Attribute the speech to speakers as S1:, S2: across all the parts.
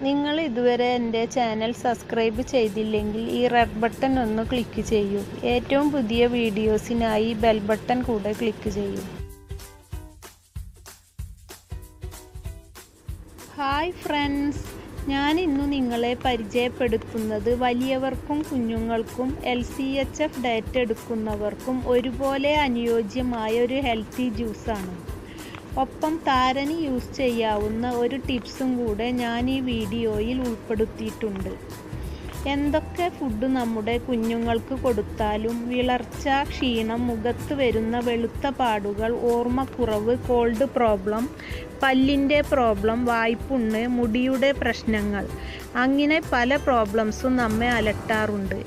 S1: നിങ്ങൾ ഇതുവരെ എൻ്റെ ചാനൽ സബ്സ്ക്രൈബ് ചെയ്തില്ലെങ്കിൽ ഈ റെഡ് ബട്ടൺ ഒന്ന് ക്ലിക്ക് ചെയ്യൂ. ഏറ്റവും പുതിയ വീഡിയോസിനായി ബെൽ ബട്ടൺ കൂടെ ക്ലിക്ക് ചെയ്യൂ. ഹായ് ഫ്രണ്ട്സ്, ഞാൻ ഇന്ന് നിങ്ങളെ പരിചയപ്പെടുത്തുന്നത് വലിയവർക്കും കുഞ്ഞുങ്ങൾക്കും LCHF ഡയറ്റ് എടുക്കുന്നവർക്കും ഒരുപോലെ അനുയോജ്യമായ ഒരു ഹെൽത്തി ജ്യൂസാണ്. ഒപ്പം താരന് യൂസ് ചെയ്യാവുന്ന ഒരു ടിപ്സും കൂടെ ഞാൻ ഈ വീഡിയോയിൽ ഉൾപ്പെടുത്തിയിട്ടുണ്ട്. എന്തൊക്കെ ഫുഡ് നമ്മുടെ കുഞ്ഞുങ്ങൾക്ക് കൊടുത്താലും വിളർച്ച, ക്ഷീണം, മുഖത്ത് വരുന്ന വെളുത്ത പാടുകൾ, ഓർമ്മക്കുറവ്, കോൾഡ് പ്രോബ്ലം, പല്ലിൻ്റെ പ്രോബ്ലം, വായ്പുണ്ണ്, മുടിയുടെ പ്രശ്നങ്ങൾ, അങ്ങനെ പല പ്രോബ്ലംസും നമ്മെ അലട്ടാറുണ്ട്.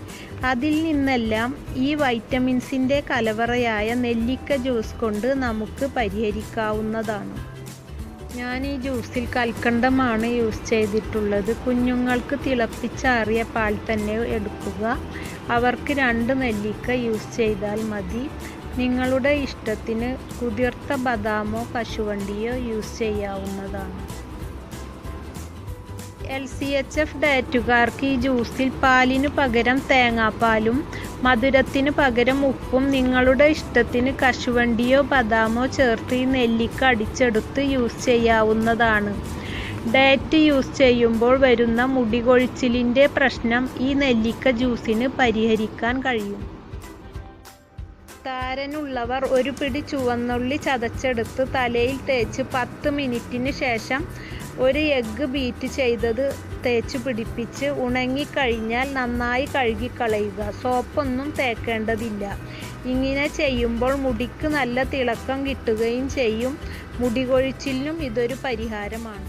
S1: അതിൽ നിന്നെല്ലാം ഈ വൈറ്റമിൻസിൻ്റെ കലവറയായ നെല്ലിക്ക ജ്യൂസ് കൊണ്ട് നമുക്ക് പരിഹരിക്കാവുന്നതാണ്. ഞാൻ ഈ ജ്യൂസിൽ കൽക്കണ്ടമാണ് യൂസ് ചെയ്തിട്ടുള്ളത്. കുഞ്ഞുങ്ങൾക്ക് തിളപ്പിച്ചാറിയ പാൽ തന്നെ എടുക്കുക. അവർക്ക് 2 നെല്ലിക്ക യൂസ് ചെയ്താൽ മതി. നിങ്ങളുടെ ഇഷ്ടത്തിന് കുതിർത്ത ബദാമോ കശുവണ്ടിയോ യൂസ് ചെയ്യാവുന്നതാണ്. LCHF ഡയറ്റുകാർക്ക് ഈ ജ്യൂസിൽ പാലിന് പകരം തേങ്ങാപ്പാലും മധുരത്തിന് പകരം ഉപ്പും നിങ്ങളുടെ ഇഷ്ടത്തിന് കശുവണ്ടിയോ ബദാമോ ചേർത്ത് ഈ നെല്ലിക്ക അടിച്ചെടുത്ത് യൂസ് ചെയ്യാവുന്നതാണ്. ഡയറ്റ് യൂസ് ചെയ്യുമ്പോൾ വരുന്ന മുടി കൊഴിച്ചിലിൻ്റെ പ്രശ്നം ഈ നെല്ലിക്ക ജ്യൂസിന് പരിഹരിക്കാൻ കഴിയും. താരനുള്ളവർ ഒരു പിടി ചുവന്നുള്ളി ചതച്ചെടുത്ത് തലയിൽ തേച്ച് 10 മിനിറ്റിന് ശേഷം ഒരു എഗ്ഗ് ബീറ്റ് ചെയ്തത് തേച്ച് പിടിപ്പിച്ച് ഉണങ്ങിക്കഴിഞ്ഞാൽ നന്നായി കഴുകിക്കളയുക. സോപ്പൊന്നും തേക്കേണ്ടതില്ല. ഇങ്ങനെ ചെയ്യുമ്പോൾ മുടിക്ക് നല്ല തിളക്കം കിട്ടുകയും ചെയ്യും. മുടി കൊഴിച്ചിലിനും ഇതൊരു പരിഹാരമാണ്.